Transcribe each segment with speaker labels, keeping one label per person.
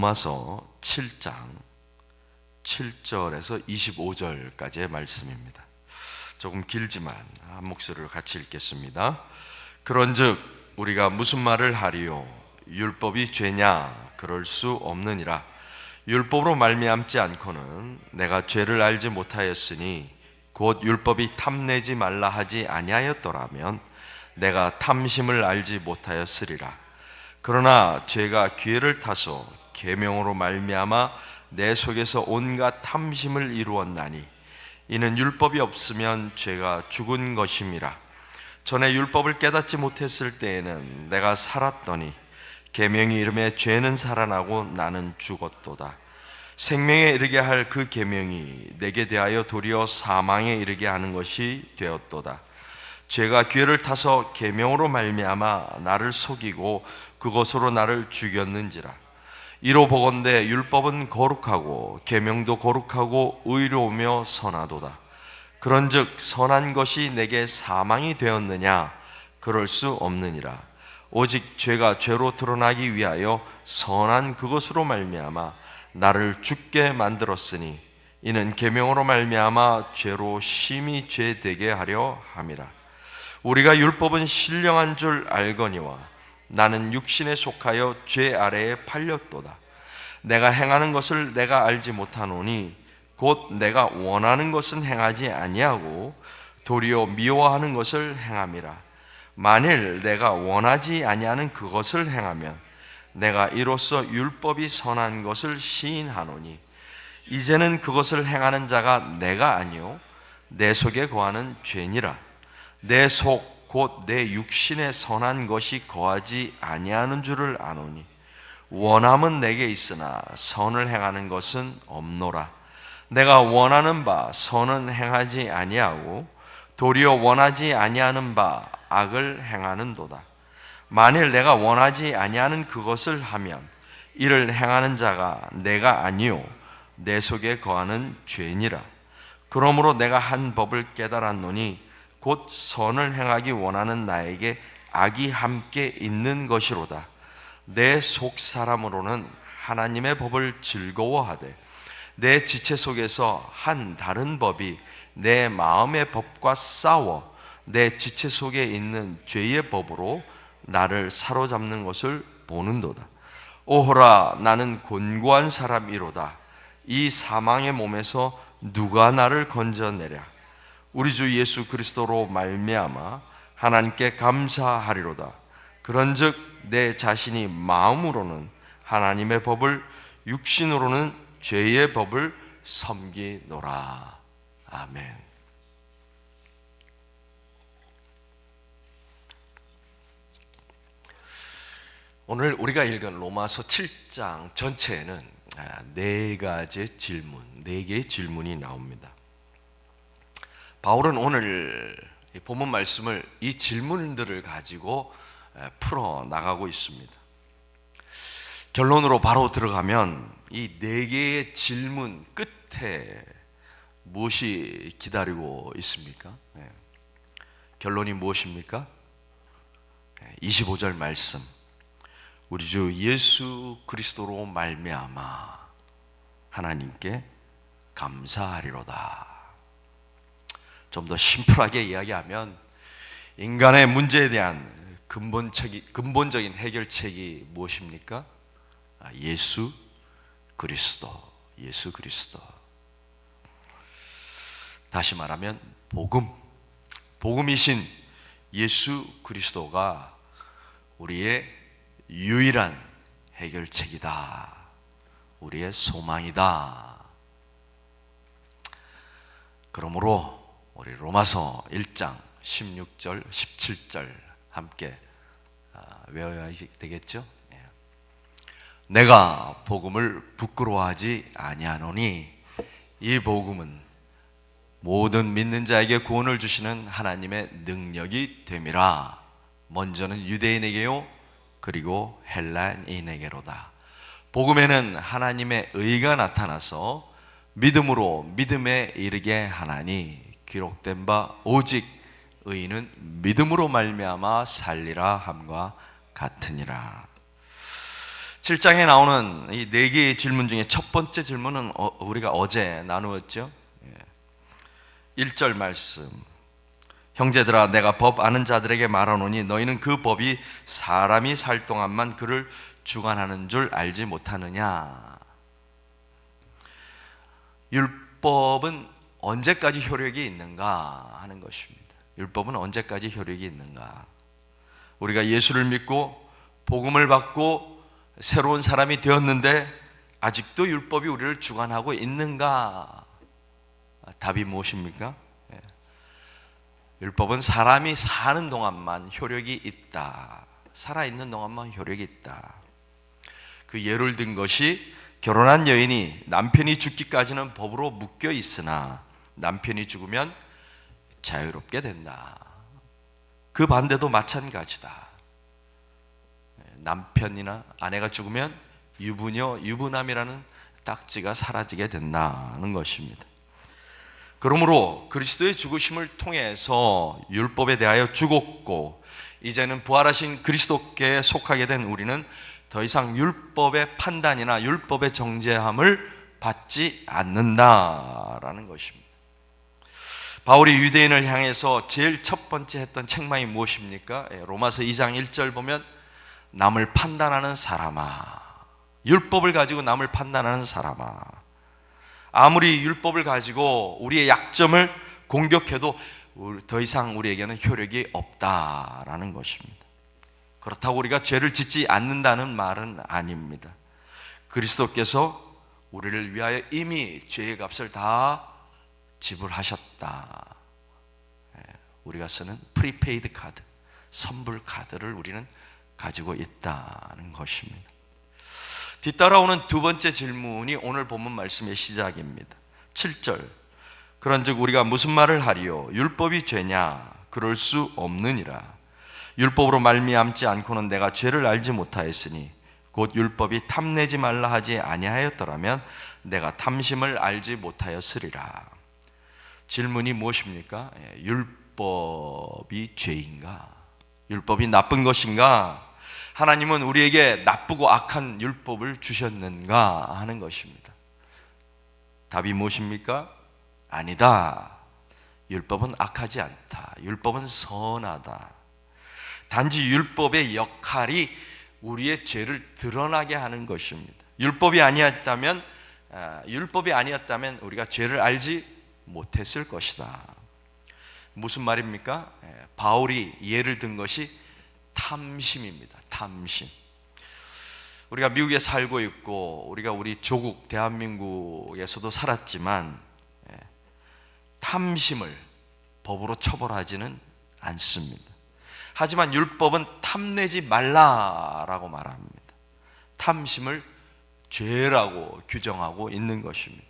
Speaker 1: 로마서 7장 7절에서 25절까지의 말씀입니다. 조금 길지만 한 목소리로 같이 읽겠습니다. 그런즉 우리가 무슨 말을 하리요? 율법이 죄냐? 그럴 수 없느니라. 율법으로 말미암지 않고는 내가 죄를 알지 못하였으니 곧 율법이 탐내지 말라 하지 아니하였더라면 내가 탐심을 알지 못하였으리라. 그러나 죄가 기회를 타서 계명으로 말미암아 내 속에서 온갖 탐심을 이루었나니 이는 율법이 없으면 죄가 죽은 것임이라. 전에 율법을 깨닫지 못했을 때에는 내가 살았더니 계명이 이름에 죄는 살아나고 나는 죽었도다. 생명에 이르게 할 그 계명이 내게 대하여 도리어 사망에 이르게 하는 것이 되었도다. 죄가 기회를 타서 계명으로 말미암아 나를 속이고 그것으로 나를 죽였는지라. 이로 보건대 율법은 거룩하고 계명도 거룩하고 의로우며 선하도다. 그런즉 선한 것이 내게 사망이 되었느냐? 그럴 수 없느니라. 오직 죄가 죄로 드러나기 위하여 선한 그것으로 말미암아 나를 죽게 만들었으니 이는 계명으로 말미암아 죄로 심히 죄되게 하려 함이라. 우리가 율법은 신령한 줄 알거니와 나는 육신에 속하여 죄 아래에 팔렸도다. 내가 행하는 것을 내가 알지 못하노니 곧 내가 원하는 것은 행하지 아니하고 도리어 미워하는 것을 행함이라. 만일 내가 원하지 아니하는 그것을 행하면 내가 이로써 율법이 선한 것을 시인하노니 이제는 그것을 행하는 자가 내가 아니요 내 속에 거하는 죄니라. 내 속 곧 내 육신에 선한 것이 거하지 아니하는 줄을 아노니 원함은 내게 있으나 선을 행하는 것은 없노라. 내가 원하는 바 선은 행하지 아니하고 도리어 원하지 아니하는 바 악을 행하는도다. 만일 내가 원하지 아니하는 그것을 하면 이를 행하는 자가 내가 아니요 내 속에 거하는 죄니라. 그러므로 내가 한 법을 깨달았노니 곧 선을 행하기 원하는 나에게 악이 함께 있는 것이로다. 내 속 사람으로는 하나님의 법을 즐거워하되 내 지체 속에서 한 다른 법이 내 마음의 법과 싸워 내 지체 속에 있는 죄의 법으로 나를 사로잡는 것을 보는도다. 오호라, 나는 곤고한 사람이로다. 이 사망의 몸에서 누가 나를 건져내랴. 우리 주 예수 그리스도로 말미암아 하나님께 감사하리로다. 그런즉 내 자신이 마음으로는 하나님의 법을, 육신으로는 죄의 법을 섬기노라. 아멘. 오늘 우리가 읽은 로마서 7장 전체에는 네 가지 질문, 네 개의 질문이 나옵니다. 바울은 오늘 본문 말씀을 이 질문들을 가지고 풀어 나가고 있습니다. 결론으로 바로 들어가면 이 네 개의 질문 끝에 무엇이 기다리고 있습니까? 결론이 무엇입니까? 25절 말씀. 우리 주 예수 그리스도로 말미암아 하나님께 감사하리로다. 좀 더 심플하게 이야기하면 인간의 문제에 대한 근본적인 해결책이 무엇입니까? 예수 그리스도. 예수 그리스도. 다시 말하면 복음이신 예수 그리스도가 우리의 유일한 해결책이다. 우리의 소망이다. 그러므로 우리 로마서 1장 16절, 17절 함께 외워야 되겠죠? 내가 복음을 부끄러워하지 아니하노니 이 복음은 모든 믿는 자에게 구원을 주시는 하나님의 능력이 됨이라. 먼저는 유대인에게요 그리고 헬라인에게로다. 복음에는 하나님의 의가 나타나서 믿음으로 믿음에 이르게 하나니 기록된 바 오직 의인은 믿음으로 말미암아 살리라 함과 같으니라. 7장에 나오는 이 네 개의 질문 중에 첫 번째 질문은 우리가 어제 나누었죠. 1절 말씀. 형제들아, 내가 법 아는 자들에게 말하노니 너희는 그 법이 사람이 살 동안만 그를 주관하는 줄 알지 못하느냐. 율법은 언제까지 효력이 있는가 하는 것입니다. 율법은 언제까지 효력이 있는가. 우리가 예수를 믿고 복음을 받고 새로운 사람이 되었는데 아직도 율법이 우리를 주관하고 있는가? 답이 무엇입니까? 율법은 사람이 사는 동안만 효력이 있다. 살아있는 동안만 효력이 있다. 그 예를 든 것이 결혼한 여인이 남편이 죽기까지는 법으로 묶여 있으나 남편이 죽으면 자유롭게 된다. 그 반대도 마찬가지다. 남편이나 아내가 죽으면 유부녀, 유부남이라는 딱지가 사라지게 된다는 것입니다. 그러므로 그리스도의 죽으심을 통해서 율법에 대하여 죽었고 이제는 부활하신 그리스도께 속하게 된 우리는 더 이상 율법의 판단이나 율법의 정죄함을 받지 않는다라는 것입니다. 바울이 유대인을 향해서 제일 첫 번째 했던 책망이 무엇입니까? 로마서 2장 1절 보면 남을 판단하는 사람아, 율법을 가지고 남을 판단하는 사람아, 아무리 율법을 가지고 우리의 약점을 공격해도 더 이상 우리에게는 효력이 없다라는 것입니다. 그렇다고 우리가 죄를 짓지 않는다는 말은 아닙니다. 그리스도께서 우리를 위하여 이미 죄의 값을 다 지불하셨다. 우리가 쓰는 프리페이드 카드, 선불 카드를 우리는 가지고 있다는 것입니다. 뒤따라오는 두 번째 질문이 오늘 본문 말씀의 시작입니다. 7절, 그런즉 우리가 무슨 말을 하리요? 율법이 죄냐? 그럴 수 없느니라. 율법으로 말미암지 않고는 내가 죄를 알지 못하였으니 곧 율법이 탐내지 말라 하지 아니하였더라면 내가 탐심을 알지 못하였으리라. 질문이 무엇입니까? 율법이 죄인가? 율법이 나쁜 것인가? 하나님은 우리에게 나쁘고 악한 율법을 주셨는가 하는 것입니다. 답이 무엇입니까? 아니다. 율법은 악하지 않다. 율법은 선하다. 단지 율법의 역할이 우리의 죄를 드러나게 하는 것입니다. 율법이 아니었다면 우리가 죄를 알지 못했을 것이다. 무슨 말입니까? 바울이 예를 든 것이 탐심입니다. 탐심. 우리가 미국에 살고 있고 우리가 우리 조국 대한민국에서도 살았지만 탐심을 법으로 처벌하지는 않습니다. 하지만 율법은 탐내지 말라라고 말합니다. 탐심을 죄라고 규정하고 있는 것입니다.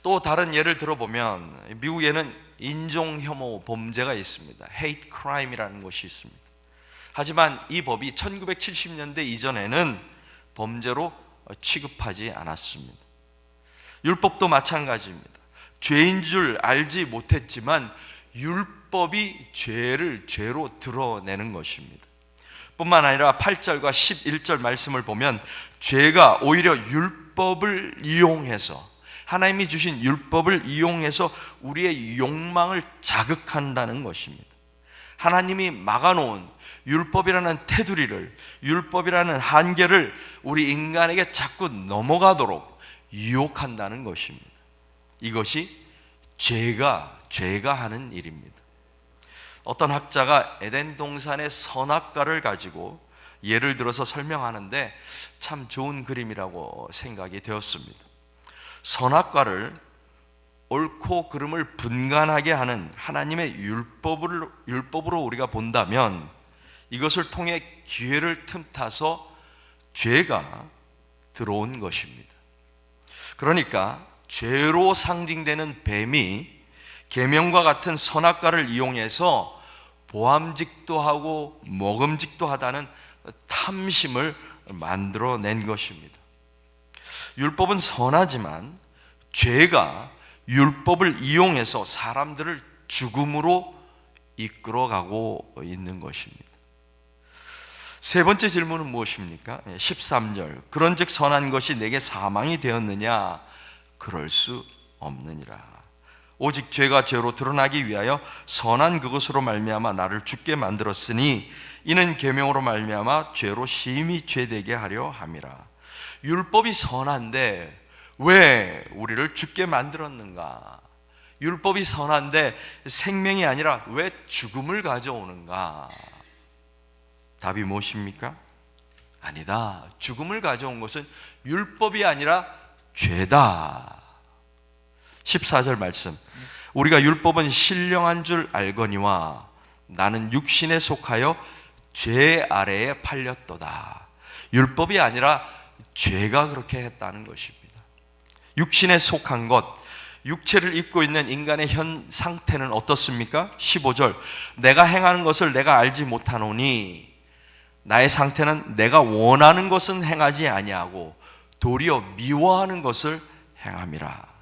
Speaker 1: 또 다른 예를 들어보면 미국에는 인종혐오 범죄가 있습니다. hate crime이라는 것이 있습니다. 하지만 이 법이 1970년대 이전에는 범죄로 취급하지 않았습니다. 율법도 마찬가지입니다. 죄인 줄 알지 못했지만 율법이 죄를 죄로 드러내는 것입니다. 뿐만 아니라 8절과 11절 말씀을 보면 죄가 오히려 율법을 이용해서, 하나님이 주신 율법을 이용해서 우리의 욕망을 자극한다는 것입니다. 하나님이 막아놓은 율법이라는 테두리를, 율법이라는 한계를 우리 인간에게 자꾸 넘어가도록 유혹한다는 것입니다. 이것이 죄가 하는 일입니다. 어떤 학자가 에덴 동산의 선악과를 가지고 예를 들어서 설명하는데 참 좋은 그림이라고 생각이 되었습니다. 선악과를 옳고 그름을 분간하게 하는 하나님의 율법으로 우리가 본다면 이것을 통해 기회를 틈타서 죄가 들어온 것입니다. 그러니까 죄로 상징되는 뱀이 계명과 같은 선악과를 이용해서 보암직도 하고 먹음직도 하다는 탐심을 만들어낸 것입니다. 율법은 선하지만 죄가 율법을 이용해서 사람들을 죽음으로 이끌어가고 있는 것입니다. 세 번째 질문은 무엇입니까? 13절, 그런즉 선한 것이 내게 사망이 되었느냐? 그럴 수 없느니라. 오직 죄가 죄로 드러나기 위하여 선한 그것으로 말미암아 나를 죽게 만들었으니 이는 계명으로 말미암아 죄로 심히 죄되게 하려 함이라. 율법이 선한데 왜 우리를 죽게 만들었는가? 율법이 선한데 생명이 아니라 왜 죽음을 가져오는가? 답이 무엇입니까? 아니다. 죽음을 가져온 것은 율법이 아니라 죄다. 14절 말씀, 우리가 율법은 신령한 줄 알거니와 나는 육신에 속하여 죄 아래에 팔렸도다. 율법이 아니라 죄가 그렇게 했다는 것입니다. 육신에 속한 것, 육체를 입고 있는 인간의 현 상태는 어떻습니까? 15절, 내가 행하는 것을 내가 알지 못하노니 나의 상태는 내가 원하는 것은 행하지 아니하고 도리어 미워하는 것을 행함이라.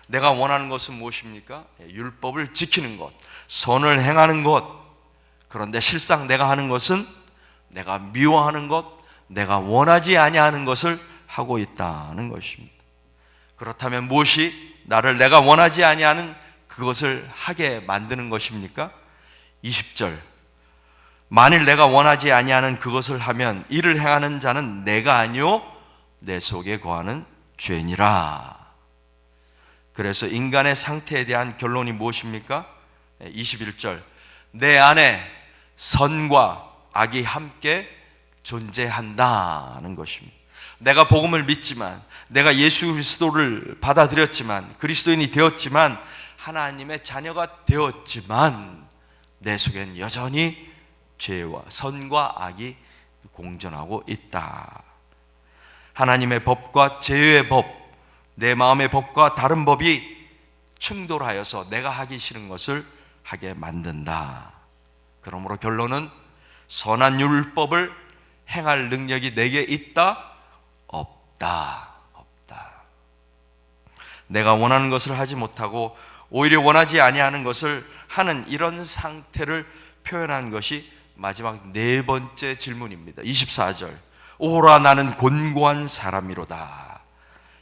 Speaker 1: 내가 원하는 것은 무엇입니까? 율법을 지키는 것, 선을 행하는 것. 그런데 실상 내가 하는 것은 내가 미워하는 것, 내가 원하지 아니하는 것을 하고 있다는 것입니다. 그렇다면 무엇이 나를 내가 원하지 아니하는 그것을 하게 만드는 것입니까? 20절, 만일 내가 원하지 아니하는 그것을 하면 이를 행하는 자는 내가 아니요 내 속에 거하는 죄니라. 그래서 인간의 상태에 대한 결론이 무엇입니까? 21절, 내 안에 선과 악이 함께 존재한다는 것입니다. 내가 복음을 믿지만, 내가 예수 그리스도를 받아들였지만, 그리스도인이 되었지만, 하나님의 자녀가 되었지만 내 속엔 여전히 죄와 선과 악이 공존하고 있다. 하나님의 법과 죄의 법, 내 마음의 법과 다른 법이 충돌하여서 내가 하기 싫은 것을 하게 만든다. 그러므로 결론은 선한 율법을 행할 능력이 내게 있다? 없다. 없다. 내가 원하는 것을 하지 못하고 오히려 원하지 아니하는 것을 하는 이런 상태를 표현한 것이 마지막 네 번째 질문입니다. 24절. 오라 나는 곤고한 사람이로다.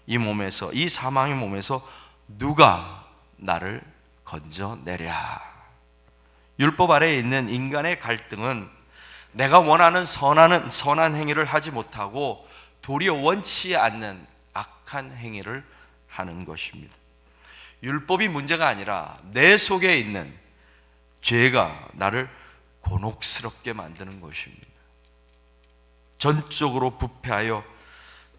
Speaker 1: 이 몸에서, 이 사망의 몸에서 누가 나를 건져내랴. 율법 아래에 있는 인간의 갈등은 내가 원하는 선한 행위를 하지 못하고 도리어 원치 않는 악한 행위를 하는 것입니다. 율법이 문제가 아니라 내 속에 있는 죄가 나를 곤혹스럽게 만드는 것입니다. 전적으로 부패하여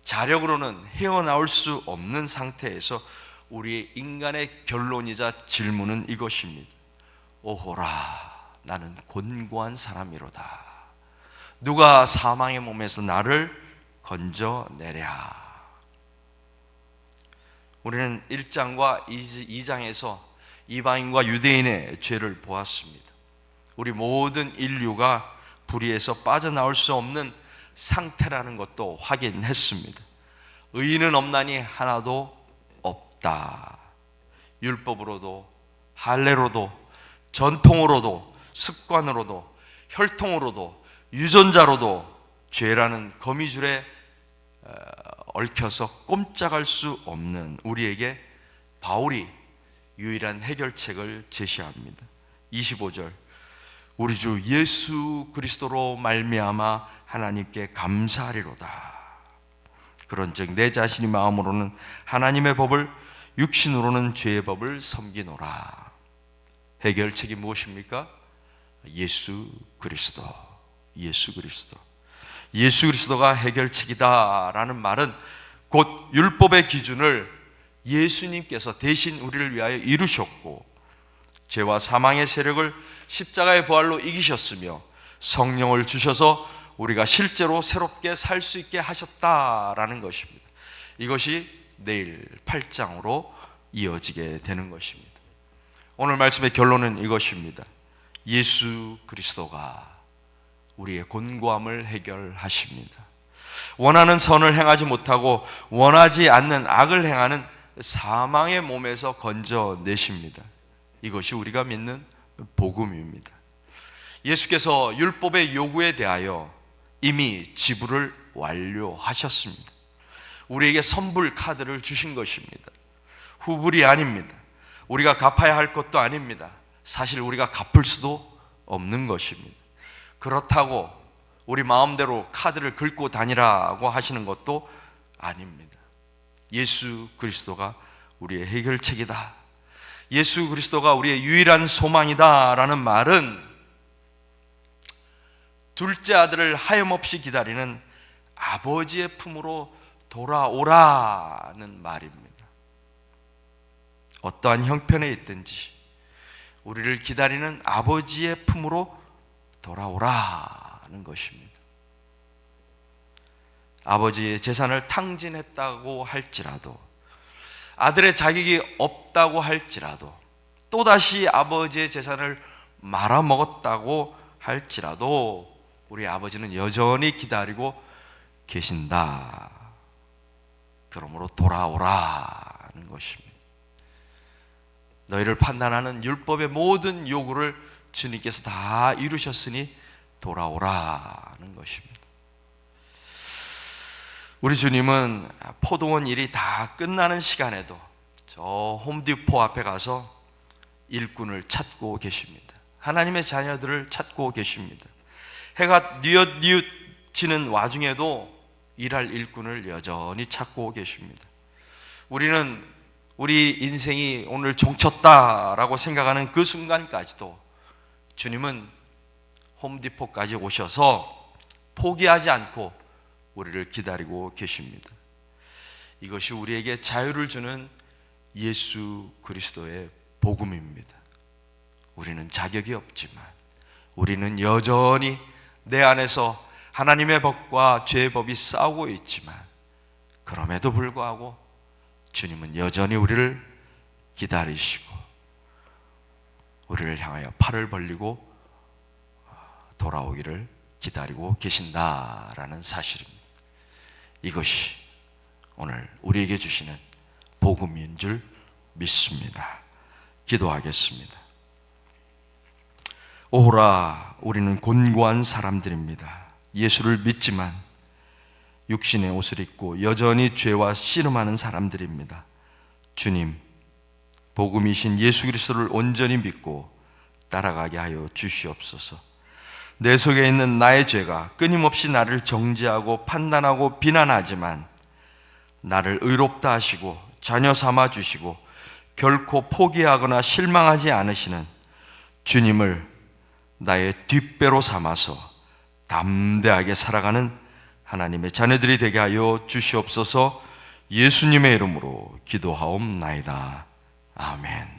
Speaker 1: 자력으로는 헤어나올 수 없는 상태에서 우리 인간의 결론이자 질문은 이것입니다. 오호라 나는 곤고한 사람이로다. 누가 사망의 몸에서 나를 건져내랴. 우리는 1장과 2장에서 이방인과 유대인의 죄를 보았습니다. 우리 모든 인류가 불의에서 빠져나올 수 없는 상태라는 것도 확인했습니다. 의인은 없나니 하나도 없다. 율법으로도 할례로도 전통으로도 습관으로도 혈통으로도 유전자로도 죄라는 거미줄에 얽혀서 꼼짝할 수 없는 우리에게 바울이 유일한 해결책을 제시합니다. 25절. 우리 주 예수 그리스도로 말미암아 하나님께 감사하리로다. 그런즉 내 자신이 마음으로는 하나님의 법을, 육신으로는 죄의 법을 섬기노라. 해결책이 무엇입니까? 예수 그리스도. 예수 그리스도. 예수 그리스도가 해결책이다라는 말은 곧 율법의 기준을 예수님께서 대신 우리를 위하여 이루셨고 죄와 사망의 세력을 십자가의 부활로 이기셨으며 성령을 주셔서 우리가 실제로 새롭게 살 수 있게 하셨다라는 것입니다. 이것이 내일 8장으로 이어지게 되는 것입니다. 오늘 말씀의 결론은 이것입니다. 예수 그리스도가 우리의 곤고함을 해결하십니다. 원하는 선을 행하지 못하고 원하지 않는 악을 행하는 사망의 몸에서 건져내십니다. 이것이 우리가 믿는 복음입니다. 예수께서 율법의 요구에 대하여 이미 지불을 완료하셨습니다. 우리에게 선불 카드를 주신 것입니다. 후불이 아닙니다. 우리가 갚아야 할 것도 아닙니다. 사실 우리가 갚을 수도 없는 것입니다. 그렇다고 우리 마음대로 카드를 긁고 다니라고 하시는 것도 아닙니다. 예수 그리스도가 우리의 해결책이다. 예수 그리스도가 우리의 유일한 소망이다 라는 말은 둘째 아들을 하염없이 기다리는 아버지의 품으로 돌아오라는 말입니다. 어떠한 형편에 있든지 우리를 기다리는 아버지의 품으로 돌아오라는 것입니다. 아버지의 재산을 탕진했다고 할지라도, 아들의 자격이 없다고 할지라도, 또다시 아버지의 재산을 말아먹었다고 할지라도 우리 아버지는 여전히 기다리고 계신다. 그러므로 돌아오라는 것입니다. 너희를 판단하는 율법의 모든 요구를 주님께서 다 이루셨으니 돌아오라는 것입니다. 우리 주님은 포도원 일이 다 끝나는 시간에도 저 홈디포 앞에 가서 일꾼을 찾고 계십니다. 하나님의 자녀들을 찾고 계십니다. 해가 뉘엿뉘엿지는 와중에도 일할 일꾼을 여전히 찾고 계십니다. 우리는 우리 인생이 오늘 종쳤다라고 생각하는 그 순간까지도 주님은 홈디포까지 오셔서 포기하지 않고 우리를 기다리고 계십니다. 이것이 우리에게 자유를 주는 예수 그리스도의 복음입니다. 우리는 자격이 없지만, 우리는 여전히 내 안에서 하나님의 법과 죄의 법이 싸우고 있지만, 그럼에도 불구하고 주님은 여전히 우리를 기다리시고 우리를 향하여 팔을 벌리고 돌아오기를 기다리고 계신다라는 사실입니다. 이것이 오늘 우리에게 주시는 복음인 줄 믿습니다. 기도하겠습니다. 오호라, 우리는 곤고한 사람들입니다. 예수를 믿지만 육신의 옷을 입고 여전히 죄와 씨름하는 사람들입니다. 주님, 복음이신 예수 그리스도를 온전히 믿고 따라가게 하여 주시옵소서. 내 속에 있는 나의 죄가 끊임없이 나를 정죄하고 판단하고 비난하지만 나를 의롭다 하시고 자녀 삼아 주시고 결코 포기하거나 실망하지 않으시는 주님을 나의 뒷배로 삼아서 담대하게 살아가는 하나님의 자녀들이 되게 하여 주시옵소서. 예수님의 이름으로 기도하옵나이다. 아멘.